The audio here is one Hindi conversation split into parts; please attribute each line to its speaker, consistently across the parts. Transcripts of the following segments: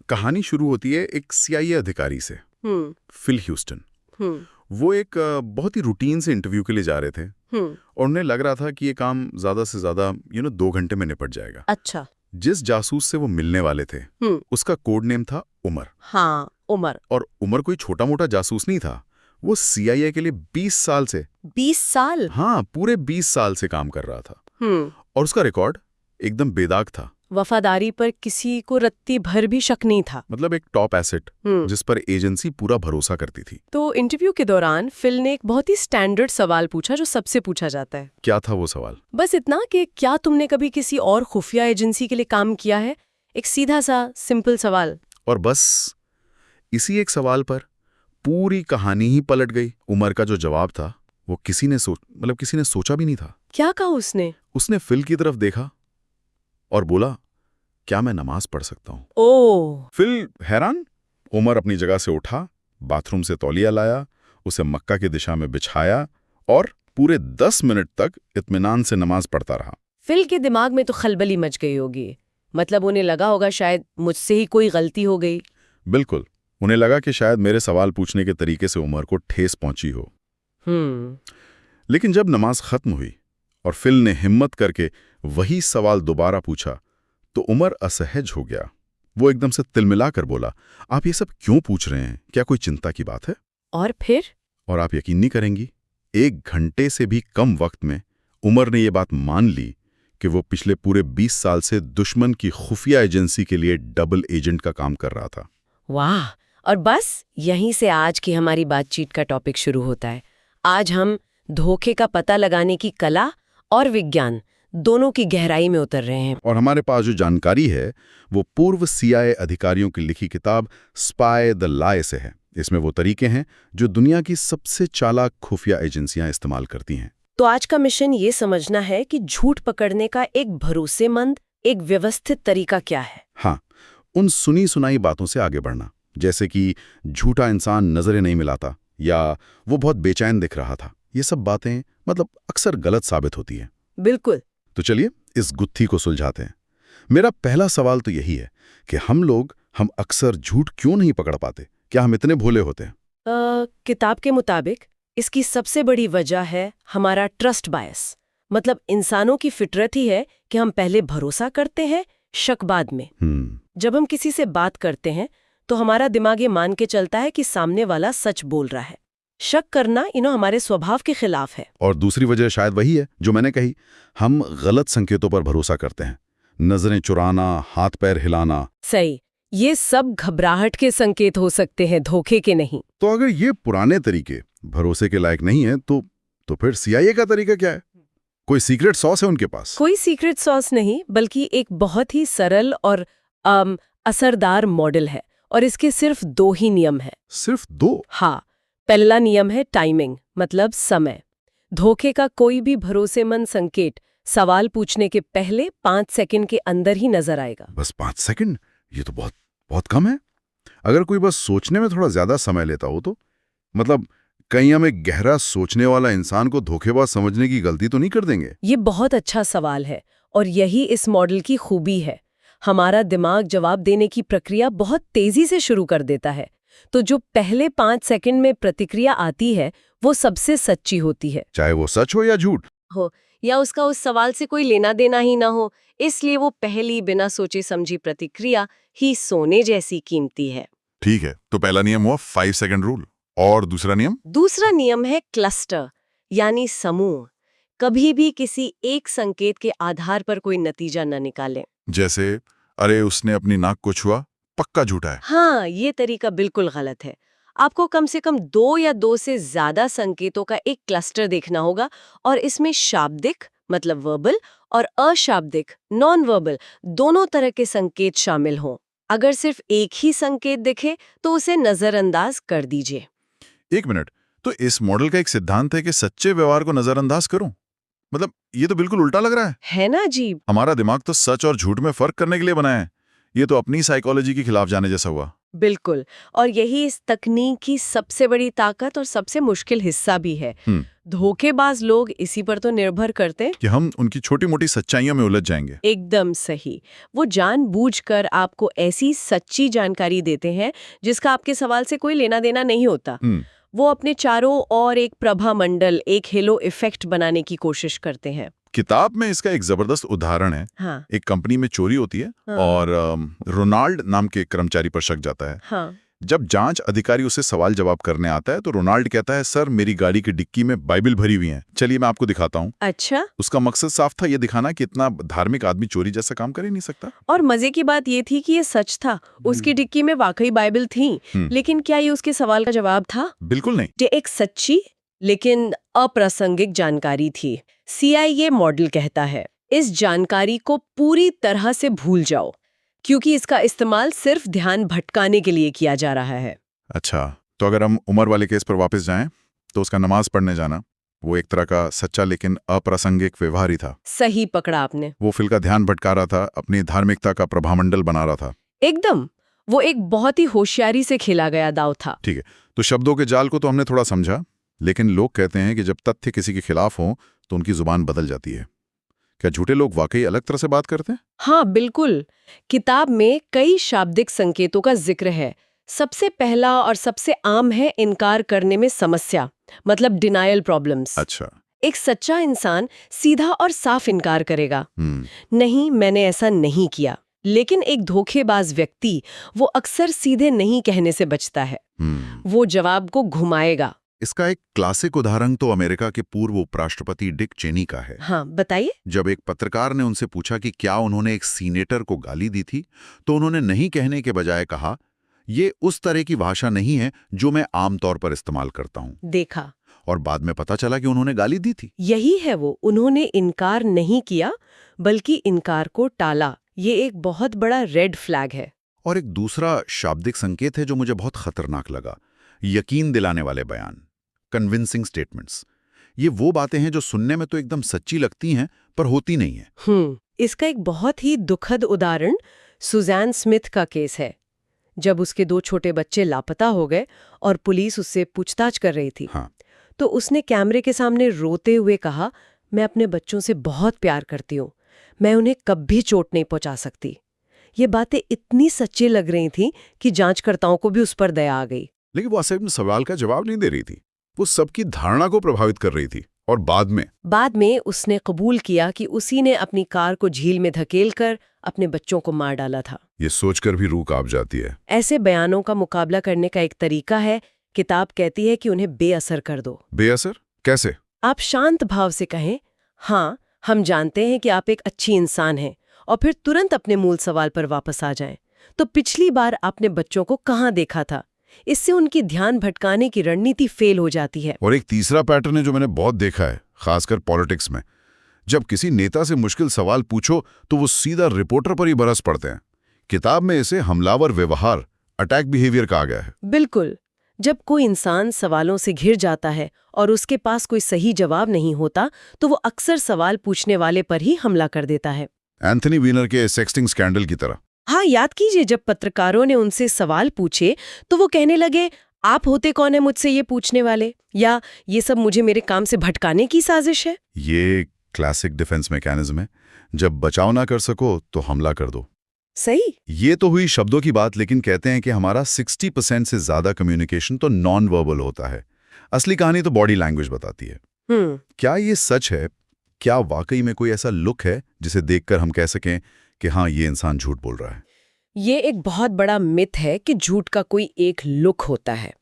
Speaker 1: कहानी शुरू होती है एक सीआईए अधिकारी से, फिल ह्यूस्टन। वो एक बहुत ही रूटीन से इंटरव्यू के लिए जा रहे थे और उन्हें लग रहा था कि ये काम ज्यादा से ज्यादा 2 घंटे में निपट जाएगा।
Speaker 2: अच्छा।
Speaker 1: जिस जासूस से वो मिलने वाले थे उसका कोड नेम था उमर।
Speaker 2: हाँ, उमर।
Speaker 1: और उमर कोई छोटा मोटा जासूस नहीं था, वो सीआईए के लिए 20 साल से
Speaker 2: 20 साल?
Speaker 1: हाँ, पूरे 20 साल से काम कर रहा था। और उसका रिकॉर्ड एकदम बेदाग था।
Speaker 2: वफादारी पर किसी को रत्ती भर भी शक नहीं था।
Speaker 1: मतलब एक टॉप एसेट जिस पर एजेंसी पूरा भरोसा करती थी।
Speaker 2: तो इंटरव्यू के दौरान फिल ने एक बहुत ही स्टैंडर्ड सवाल पूछा जो सबसे पूछा जाता है।
Speaker 1: क्या था वो सवाल?
Speaker 2: बस इतना कि क्या तुमने कभी किसी और खुफिया एजेंसी के लिए काम किया है? एक सीधा सा सिंपल सवाल।
Speaker 1: और बस इसी एक सवाल पर पूरी कहानी ही पलट गई। उमर का जो जवाब था वो किसी ने सोचा भी नहीं था।
Speaker 2: क्या कहा उसने?
Speaker 1: उसने फिल की तरफ देखा और बोला, क्या मैं नमाज पढ़ सकता हूँ?
Speaker 2: ओह!
Speaker 1: फिल हैरान। उमर अपनी जगह से उठा, बाथरूम से तौलिया लाया, उसे मक्का की दिशा में बिछाया और पूरे 10 मिनट तक इत्मीनान से नमाज पढ़ता रहा।
Speaker 2: फिल के दिमाग में तो खलबली मच गई होगी। मतलब उन्हें लगा होगा शायद मुझसे ही कोई गलती हो गई।
Speaker 1: बिल्कुल, उन्हें लगा कि शायद मेरे सवाल पूछने के तरीके से उमर को ठेस पहुंची हो। लेकिन जब नमाज खत्म हुई और फिल ने हिम्मत करके वही सवाल दोबारा पूछा तो उमर असहज हो गया। वो एकदम से तिलमिला कर बोला, आप ये सब क्यों पूछ रहे हैं? क्या कोई चिंता की बात है?
Speaker 2: और फिर?
Speaker 1: और आप यकीन नहीं करेंगी, 1 घंटे से भी कम वक्त में उमर ने ये बात मान ली कि वो पिछले पूरे 20 साल से दुश्मन की खुफिया एजेंसी के लिए डबल एजेंट का काम कर रहा था।
Speaker 2: वाह! और बस यहीं से आज की हमारी बातचीत का टॉपिक शुरू होता है। आज हम धोखे का पता लगाने की कला और विज्ञान दोनों की गहराई में उतर रहे हैं।
Speaker 1: और हमारे पास जो जानकारी है वो पूर्व सीआईए अधिकारियों की लिखी किताब स्पाई द लाई से है। इसमें वो तरीके हैं जो दुनिया की सबसे चालाक खुफिया एजेंसियां इस्तेमाल करती हैं।
Speaker 2: तो आज का मिशन ये समझना है कि झूठ पकड़ने का एक भरोसेमंद, एक व्यवस्थित तरीका क्या है।
Speaker 1: हाँ, उन सुनी सुनाई बातों से आगे बढ़ना, जैसे कि झूठा इंसान नजरें नहीं मिलाता या वो बहुत बेचैन दिख रहा था। ये सब बातें अक्सर गलत साबित होती हैं।
Speaker 2: बिल्कुल।
Speaker 1: तो चलिए इस गुत्थी को सुलझाते हैं। मेरा पहला सवाल तो यही है कि हम अक्सर झूठ क्यों नहीं पकड़ पाते? क्या हम इतने भोले होते हैं?
Speaker 2: किताब के मुताबिक इसकी सबसे बड़ी वजह है हमारा ट्रस्ट बायस। मतलब इंसानों की फितरत ही है कि हम पहले भरोसा करते हैं, शक बाद में। जब हम किसी से बात करते हैं तो हमारा दिमाग ये मान के चलता है कि सामने वाला सच बोल रहा है। शक करना हमारे स्वभाव के खिलाफ है।
Speaker 1: और दूसरी वजह शायद वही है जो मैंने कही, हम गलत संकेतों पर भरोसा करते हैं। नजरें चुराना, हाथ पैर हिलाना।
Speaker 2: सही। ये सब घबराहट के संकेत हो सकते हैं, धोखे के नहीं।
Speaker 1: तो अगर ये पुराने तरीके भरोसे के लायक नहीं है तो फिर सीआईए का तरीका क्या है? कोई सीक्रेट सॉस है उनके पास?
Speaker 2: कोई सीक्रेट सॉस नहीं, बल्कि एक बहुत ही सरल और असरदार मॉडल है। और इसके सिर्फ 2 ही नियम है।
Speaker 1: सिर्फ 2?
Speaker 2: हाँ। पहला नियम है टाइमिंग, मतलब समय। धोखे का कोई भी भरोसेमंद संकेत सवाल पूछने के पहले 5 सेकंड के अंदर ही नजर आएगा।
Speaker 1: बस 5 सेकंड? ये तो बहुत बहुत कम है। अगर कोई बस सोचने में थोड़ा ज्यादा समय लेता हो तो कहीं हम एक गहरा सोचने वाला इंसान को धोखेबाज समझने की गलती तो नहीं कर देंगे?
Speaker 2: ये बहुत अच्छा सवाल है और यही इस मॉडल की खूबी है। हमारा दिमाग जवाब देने की प्रक्रिया बहुत तेजी से शुरू कर देता है। तो जो पहले 5 सेकंड में प्रतिक्रिया आती है वो सबसे सच्ची होती है,
Speaker 1: चाहे वो सच हो या झूठ
Speaker 2: हो, या उसका उस सवाल से कोई लेना देना ही ना हो। इसलिए वो पहली बिना सोचे समझी प्रतिक्रिया ही सोने जैसी कीमती है।
Speaker 3: ठीक है, तो पहला नियम हुआ 5 सेकंड रूल। और दूसरा नियम?
Speaker 2: दूसरा नियम है क्लस्टर, यानी समूह। कभी भी किसी एक संकेत के आधार पर कोई नतीजा न निकालें।
Speaker 3: जैसे, अरे उसने अपनी नाक को छुआ, पक्का झूठा है।
Speaker 2: हाँ, ये तरीका बिल्कुल गलत है। आपको कम से कम 2 या 2 से ज्यादा संकेतों का एक क्लस्टर देखना होगा और इसमें शाब्दिक, मतलब वर्बल, और अशाब्दिक, नॉन वर्बल, दोनों तरह के संकेत शामिल हों। अगर सिर्फ एक ही संकेत दिखे तो उसे नजरअंदाज कर दीजिए।
Speaker 3: 1 मिनट, तो इस मॉडल का एक सिद्धांत है कि सच्चे व्यवहार को नजरअंदाज करो। ये तो बिल्कुल उल्टा लग रहा
Speaker 2: है ना जी?
Speaker 3: हमारा दिमाग तो सच और झूठ में फर्क करने के लिए बना है। ये तो अपनी साइकोलॉजी के खिलाफ जाने जैसा हुआ।
Speaker 2: बिल्कुल। और यही इस तकनीक की सबसे बड़ी ताकत और सबसे मुश्किल हिस्सा भी है। धोखेबाज लोग इसी पर तो निर्भर करते हैं
Speaker 3: कि हम उनकी छोटी मोटी सच्चाइयों में उलझ जाएंगे।
Speaker 2: एकदम सही। वो जानबूझकर आपको ऐसी सच्ची जानकारी देते हैं जिसका आपके सवाल से कोई लेना देना नहीं होता। वो अपने चारों ओर एक प्रभा मंडल, एक हेलो इफेक्ट बनाने की कोशिश करते हैं।
Speaker 3: किताब में इसका एक जबरदस्त उदाहरण है।
Speaker 2: हाँ।
Speaker 3: एक कंपनी में चोरी होती है।
Speaker 2: हाँ।
Speaker 3: और रोनाल्ड नाम के कर्मचारी पर शक जाता है।
Speaker 2: हाँ।
Speaker 3: जब जांच अधिकारी उसे सवाल जवाब करने आता है तो रोनाल्ड कहता है, सर मेरी गाड़ी की डिक्की में बाइबल भरी हुई है, चलिए मैं आपको दिखाता हूँ।
Speaker 2: अच्छा।
Speaker 3: उसका मकसद साफ था, ये दिखाना कि इतना धार्मिक आदमी चोरी जैसा काम कर ही नहीं सकता।
Speaker 2: और मजे की बात ये थी कि ये सच था। उसकी डिक्की में वाकई बाइबल थी। लेकिन क्या ये उसके सवाल का जवाब था?
Speaker 3: बिल्कुल नहीं।
Speaker 2: ये एक सच्ची लेकिन अप्रासंगिक जानकारी थी। CIA मॉडल कहता है, इस जानकारी को पूरी तरह से भूल जाओ, क्योंकि इसका इस्तेमाल सिर्फ ध्यान भटकाने के लिए किया जा रहा है।
Speaker 3: अच्छा, तो अगर हम उमर वाले केस पर वापस जाएं, तो उसका नमाज पढ़ने जाना वो एक तरह का सच्चा लेकिन अप्रासंगिक व्यवहार ही था।
Speaker 2: सही पकड़ा आपने।
Speaker 3: वो फिल का ध्यान भटका रहा था, अपनी धार्मिकता का प्रभामंडल बना रहा था।
Speaker 2: एकदम। वो एक बहुत ही होशियारी से खेला गया दाव था।
Speaker 3: ठीक है, तो शब्दों के जाल को तो हमने थोड़ा समझा, लेकिन लोग कहते हैं कि जब तथ्य किसी के खिलाफ हो तो उनकी जुबान बदल जाती है। क्या झूठे लोग वाकई अलग तरह से बात करते हैं?
Speaker 2: हाँ बिल्कुल। किताब में कई शाब्दिक संकेतों का जिक्र है। सबसे पहला और सबसे आम है इनकार करने में समस्या, मतलब डिनायल प्रॉब्लम्स।
Speaker 3: अच्छा।
Speaker 2: एक सच्चा इंसान सीधा और साफ इनकार करेगा, नहीं मैंने ऐसा नहीं किया। लेकिन एक धोखेबाज व्यक्ति वो अक्सर सीधे नहीं कहने से बचता है। वो जवाब को घुमाएगा।
Speaker 3: इसका एक क्लासिक उदाहरण तो अमेरिका के पूर्व उपराष्ट्रपति डिक चेनी का है।
Speaker 2: हाँ बताइए।
Speaker 3: जब एक पत्रकार ने उनसे पूछा कि क्या उन्होंने एक सीनेटर को गाली दी थी, तो उन्होंने नहीं कहने के बजाय कहा, ये उस तरह की भाषा नहीं है जो मैं आमतौर पर इस्तेमाल करता हूँ।
Speaker 2: देखा।
Speaker 3: और बाद में पता चला कि उन्होंने गाली दी थी।
Speaker 2: यही है वो, उन्होंने इनकार नहीं किया बल्कि इनकार को टाला। ये एक बहुत बड़ा रेड फ्लैग है।
Speaker 3: और एक दूसरा शाब्दिक संकेत है जो मुझे बहुत खतरनाक लगा, यकीन दिलाने वाले बयान, कन्विंसिंग स्टेटमेंट्स। ये वो बातें हैं जो सुनने में तो एकदम सच्ची लगती हैं पर होती नहीं है।
Speaker 2: इसका एक बहुत ही दुखद उदाहरण सुजैन स्मिथ का केस है। जब उसके 2 छोटे बच्चे लापता हो गए और पुलिस उससे पूछताछ कर रही थी,
Speaker 3: हाँ।
Speaker 2: तो उसने कैमरे के सामने रोते हुए कहा, मैं अपने बच्चों से बहुत प्यार करती हूँ, मैं उन्हें कभी चोट नहीं पहुंचा सकती। ये बातें इतनी सच्ची लग रही थी कि जांचकर्ताओं को भी उस पर दया आ गई।
Speaker 3: लेकिन वो असल में सवाल का जवाब नहीं दे रही थी, वो सबकी धारणा को प्रभावित कर रही थी। और बाद में
Speaker 2: उसने कबूल किया कि उसी ने अपनी कार को झील में धकेलकर अपने बच्चों को मार डाला था।
Speaker 3: ये सोचकर भी रूह कांप जाती है।
Speaker 2: ऐसे बयानों का मुकाबला करने का एक तरीका है, किताब कहती है कि उन्हें बेअसर कर दो।
Speaker 3: बेअसर कैसे?
Speaker 2: आप शांत भाव से कहें, हाँ हम जानते हैं कि आप एक अच्छी इंसान हैं, और फिर तुरंत अपने मूल सवाल पर वापस आ जाएं। तो पिछली बार आपने बच्चों को कहाँ देखा था? इससे उनकी ध्यान भटकाने की रणनीति फेल हो जाती है।
Speaker 3: और एक तीसरा पैटर्न है जो मैंने बहुत देखा है, खासकर पॉलिटिक्स में। जब किसी नेता से मुश्किल सवाल पूछो तो वो सीधा रिपोर्टर पर ही बरस पड़ते हैं। किताब में इसे हमलावर व्यवहार, अटैक बिहेवियर कहा गया है।
Speaker 2: बिल्कुल। जब कोई इंसान सवालों से घिर जाता है और उसके पास कोई सही जवाब नहीं होता, तो वो अक्सर सवाल पूछने वाले पर ही हमला कर देता है।
Speaker 3: एंथनी वीनर के सेक्सटिंग स्कैंडल की तरह।
Speaker 2: हाँ याद कीजिए, जब पत्रकारों ने उनसे सवाल पूछे तो वो कहने लगे, आप होते कौन है मुझसे ये पूछने वाले, या ये सब मुझे मेरे काम से भटकाने की साजिश है।
Speaker 3: ये क्लासिक डिफेंस मैकेनिज्म है, जब बचाव ना कर सको तो हमला कर दो।
Speaker 2: सही।
Speaker 3: ये तो हुई शब्दों की बात, लेकिन कहते हैं कि हमारा 60% से ज्यादा कम्युनिकेशन तो नॉन वर्बल होता है। असली कहानी तो बॉडी लैंग्वेज बताती है। क्या ये सच है? क्या वाकई में कोई ऐसा लुक है जिसे देखकर हम कह सकें कि हाँ ये इंसान झूठ बोल रहा है?
Speaker 2: ये एक बहुत बड़ा मिथ है कि झूठ का कोई एक लुक होता है,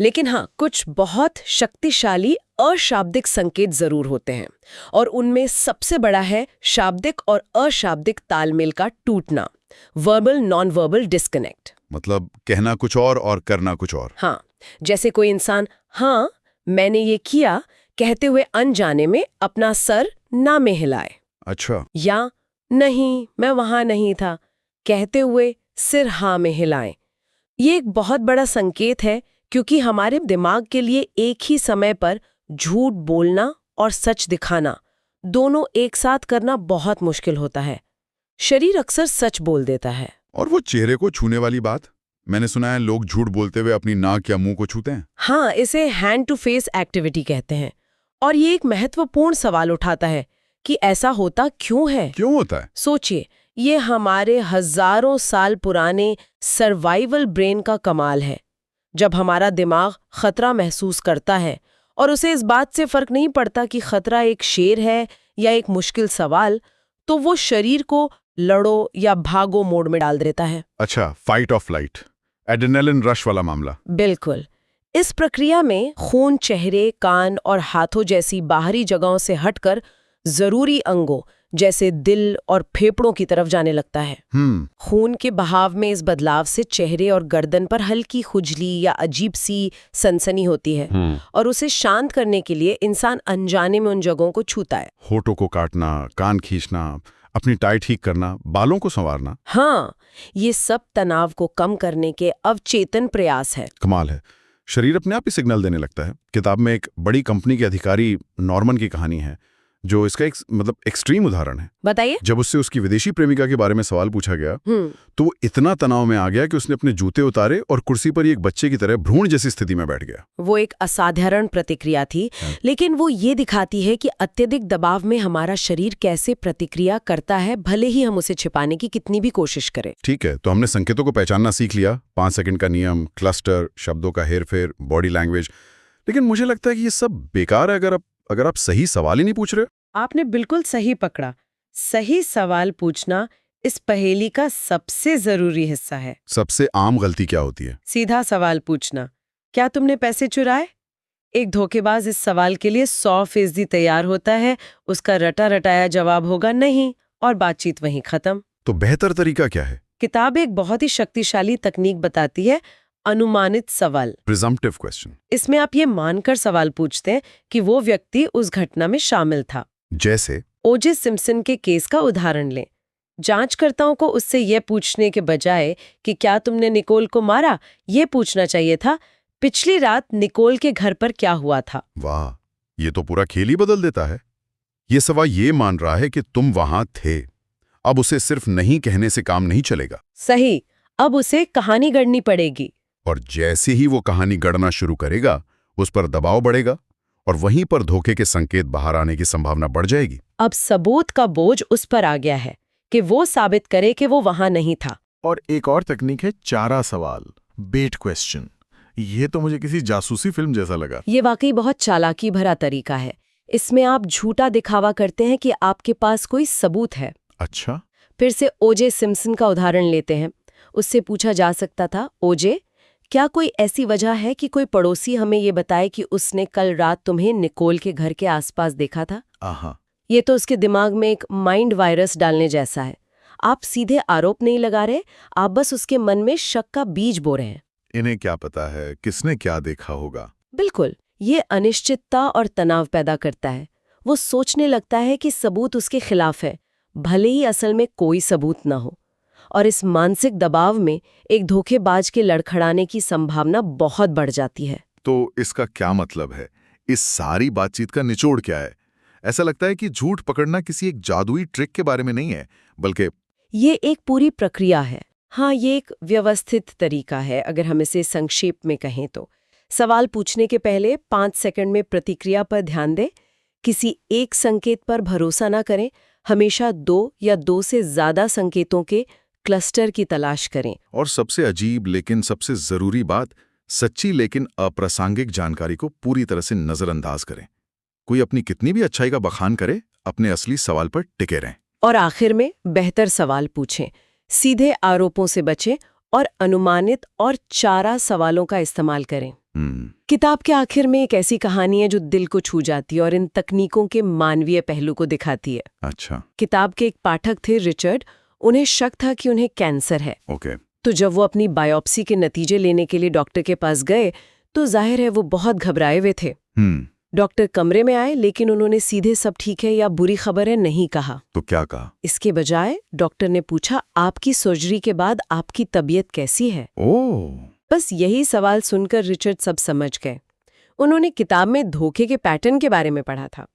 Speaker 2: लेकिन हाँ कुछ बहुत शक्तिशाली अशाब्दिक संकेत जरूर होते हैं, और उनमें सबसे बड़ा है शाब्दिक और अशाब्दिक तालमेल का टूटना, वर्बल नॉन वर्बल डिस्कनेक्ट।
Speaker 3: मतलब कहना कुछ और करना कुछ और।
Speaker 2: हाँ, जैसे कोई इंसान हाँ मैंने ये किया कहते हुए अनजाने में अपना सर ना में हिलाए।
Speaker 3: अच्छा।
Speaker 2: या नहीं मैं वहां नहीं था कहते हुए सिर हाँ में हिलाएं। ये एक बहुत बड़ा संकेत है, क्योंकि हमारे दिमाग के लिए एक ही समय पर झूठ बोलना और सच दिखाना दोनों एक साथ करना बहुत मुश्किल होता है। शरीर अक्सर सच बोल देता है।
Speaker 3: और वो चेहरे को छूने वाली बात, मैंने सुना है लोग झूठ बोलते हुए अपनी नाक या मुंह को छूते हैं।
Speaker 2: हाँ, इसे हैंड टू फेस एक्टिविटी कहते हैं। और ये एक महत्वपूर्ण सवाल उठाता है कि ऐसा होता क्यों है?
Speaker 3: क्यों होता है?
Speaker 2: सोचिए, ये हमारे हजारों साल पुराने सर्वाइवल ब्रेन का कमाल है। जब हमारा दिमाग खतरा महसूस करता है और उसे इस बात से फर्क नहीं पड़ता कि खतरा एक शेर है या एक मुश्किल सवाल, तो वो शरीर को लड़ो या भागो मोड में डाल देता है।
Speaker 3: अच्छा, फाइट और फ्लाइट, एड्रेनलिन रश वाला मामला।
Speaker 2: बिल्कुल। इस प्रक्रिया में खून चेहरे, कान और हाथों जैसी बाहरी जगहों से हटकर जरूरी अंगों जैसे दिल और फेफड़ों की तरफ जाने लगता है। खून के बहाव में इस बदलाव से चेहरे और गर्दन पर हल्की खुजली या अजीब सी सनसनी होती है और उसे शांत करने के लिए इंसान अनजाने में उन जगहों को छूता है।
Speaker 3: होठों को काटना, कान खींचना, अपनी टाई ठीक करना, बालों को संवारना।
Speaker 2: हाँ, ये सब तनाव को कम करने के अवचेतन प्रयास है।
Speaker 3: कमाल है, शरीर अपने आप ही सिग्नल देने लगता है। किताब में एक बड़ी कंपनी के अधिकारी नॉर्मन की कहानी है जो इसका एक एक्सट्रीम उदाहरण है।
Speaker 2: बताइए।
Speaker 3: जब उससे उसकी विदेशी प्रेमिका के बारे में सवाल पूछा गया तो वो इतना तनाव में आ गया कि उसने अपने जूते उतारे और कुर्सी पर एक बच्चे की तरह भ्रूण जैसी स्थिति में बैठ गया।
Speaker 2: वो एक असाधारण प्रतिक्रिया थी, लेकिन वो ये दिखाती है कि अत्यधिक दबाव में हमारा शरीर कैसे प्रतिक्रिया करता है, भले ही हम उसे छिपाने की कितनी भी कोशिश करें।
Speaker 3: ठीक है, तो हमने संकेतों को पहचानना सीख लिया, 5 सेकंड का नियम, क्लस्टर, शब्दों का हेरफेर, बॉडी लैंग्वेज। लेकिन मुझे लगता है कि ये सब बेकार है अगर आप सही सवाल ही नहीं पूछ रहे।
Speaker 2: आपने बिल्कुल सही पकड़ा। सही सवाल पूछना इस पहेली का सबसे जरूरी हिस्सा है।
Speaker 3: सबसे आम गलती क्या होती है?
Speaker 2: सीधा सवाल पूछना, क्या तुमने पैसे चुराए? एक धोखेबाज इस सवाल के लिए 100% तैयार होता है, उसका रटा रटाया जवाब होगा नहीं और बातचीत वहीं खत्म।
Speaker 3: तो बेहतर तरीका क्या है?
Speaker 2: किताब एक बहुत ही शक्तिशाली तकनीक बताती है, अनुमानित सवाल,
Speaker 3: प्रिजम्प्टिव क्वेश्चन।
Speaker 2: इसमें आप ये मानकर सवाल पूछते हैं कि वो व्यक्ति उस घटना में शामिल था।
Speaker 3: जैसे
Speaker 2: ओजे सिम्पसन के केस का उदाहरण लें। जांचकर्ताओं को उससे यह पूछने के बजाय कि क्या तुमने निकोल को मारा, ये पूछना चाहिए था, पिछली रात निकोल के घर पर क्या हुआ था।
Speaker 3: वाह, ये तो पूरा खेल ही बदल देता है। ये सवाल ये मान रहा है कि तुम वहां थे। अब उसे सिर्फ नहीं कहने से काम नहीं चलेगा।
Speaker 2: सही, अब उसे कहानी गढ़नी पड़ेगी।
Speaker 3: और जैसे ही वो कहानी गढ़ना शुरू करेगा, उस पर दबाव बढ़ेगा और वहीं पर धोखे के संकेत बाहर आने की संभावना बढ़ जाएगी।
Speaker 2: अब सबूत का बोझ उस पर आ गया है कि वो साबित करे कि वो वहां नहीं था।
Speaker 4: और एक और तकनीक है चारा सवाल, बेट क्वेश्चन। ये तो मुझे किसी जासूसी फिल्म जैसा लगा।
Speaker 2: ये वाकई बहुत चालाकी भरा तरीका है। इसमें आप झूठा दिखावा करते हैं कि आपके पास कोई सबूत है।
Speaker 4: अच्छा,
Speaker 2: फिर से ओजे सिम्पसन का उदाहरण लेते हैं। उससे पूछा जा सकता था, ओजे, क्या कोई ऐसी वजह है कि कोई पड़ोसी हमें ये बताए कि उसने कल रात तुम्हें निकोल के घर के आसपास देखा था?
Speaker 4: आहा।
Speaker 2: ये तो उसके दिमाग में एक माइंड वायरस डालने जैसा है। आप सीधे आरोप नहीं लगा रहे, आप बस उसके मन में शक का बीज बो रहे हैं।
Speaker 3: इन्हें क्या पता है किसने क्या देखा होगा?
Speaker 2: बिल्कुल, ये अनिश्चितता और तनाव पैदा करता है। वो सोचने लगता है कि सबूत उसके खिलाफ है, भले ही असल में कोई सबूत ना हो। और इस मानसिक दबाव में एक धोखेबाज के लड़खड़ाने की संभावना बहुत बढ़ जाती है।
Speaker 3: तो इसका क्या मतलब है? इस सारी बातचीत का निचोड़ क्या है? ऐसा लगता है कि झूठ पकड़ना किसी एक जादुई ट्रिक के बारे में नहीं है, बल्कि
Speaker 2: ये एक पूरी प्रक्रिया है। हाँ, ये एक व्यवस्थित तरीका है, अगर हम इसे संक्षेप में कहें तो। सवाल पूछने के पहले 5 सेकंड में प्रतिक्रिया पर ध्यान दें। किसी एक संकेत पर भरोसा ना करें, हमेशा 2 या 2 से ज्यादा संकेतों के क्लस्टर की तलाश करें।
Speaker 3: और सबसे अजीब लेकिन सबसे जरूरी बात, सच्ची लेकिन अप्रासंगिक जानकारी को पूरी तरह से नजरअंदाज करें। कोई अपनी कितनी भी अच्छाई का बखान करे, अपने असली सवाल पर टिके रहें।
Speaker 2: और आखिर में बेहतर सवाल पूछें, सीधे आरोपों से बचें और अनुमानित और चारा सवालों का इस्तेमाल करें। किताब के आखिर में एक ऐसी कहानी है जो दिल को छू जाती है और इन तकनीकों के मानवीय पहलू को दिखाती है।
Speaker 3: अच्छा।
Speaker 2: किताब के एक पाठक थे रिचर्ड। उन्हें शक था कि उन्हें कैंसर है।
Speaker 3: ओके।
Speaker 2: तो जब वो अपनी बायोप्सी के नतीजे लेने के लिए डॉक्टर के पास गए तो जाहिर है वो बहुत घबराए हुए थे। डॉक्टर कमरे में आए, लेकिन उन्होंने सीधे सब ठीक है या बुरी खबर है नहीं कहा।
Speaker 3: तो क्या कहा?
Speaker 2: इसके बजाय डॉक्टर ने पूछा, आपकी सर्जरी के बाद आपकी तबीयत कैसी है?
Speaker 3: ओह।
Speaker 2: बस यही सवाल सुनकर रिचर्ड सब समझ गए। उन्होंने किताब में धोखे के पैटर्न के बारे में पढ़ा था।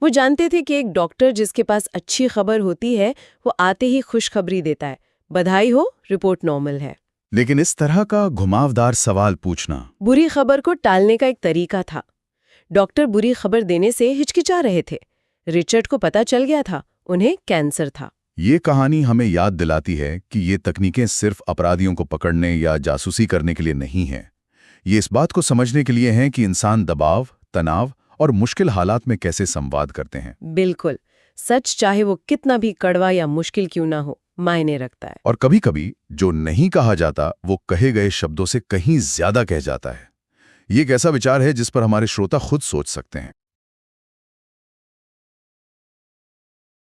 Speaker 2: वो जानते थे कि एक डॉक्टर जिसके पास अच्छी खबर होती है वो आते ही खुशखबरी देता है, बधाई हो, रिपोर्ट नॉर्मल है।
Speaker 3: लेकिन इस तरह का घुमावदार सवाल पूछना
Speaker 2: बुरी खबर को टालने का एक तरीका था। डॉक्टर बुरी खबर देने से हिचकिचा रहे थे। रिचर्ड को पता चल गया था उन्हें कैंसर था।
Speaker 3: ये कहानी हमें याद दिलाती है कि ये तकनीकें सिर्फ अपराधियों को पकड़ने या जासूसी करने के लिए नहीं हैं। ये इस बात को समझने के लिए हैं कि इंसान दबाव, तनाव और मुश्किल हालात में कैसे संवाद करते हैं।
Speaker 2: बिल्कुल, सच चाहे वो कितना भी कड़वा या मुश्किल क्यों ना हो, मायने रखता है।
Speaker 3: और कभी-कभी जो नहीं कहा जाता वो कहे गए शब्दों से कहीं ज्यादा कह जाता है। ये एक ऐसा विचार है जिस पर हमारे श्रोता खुद सोच सकते हैं।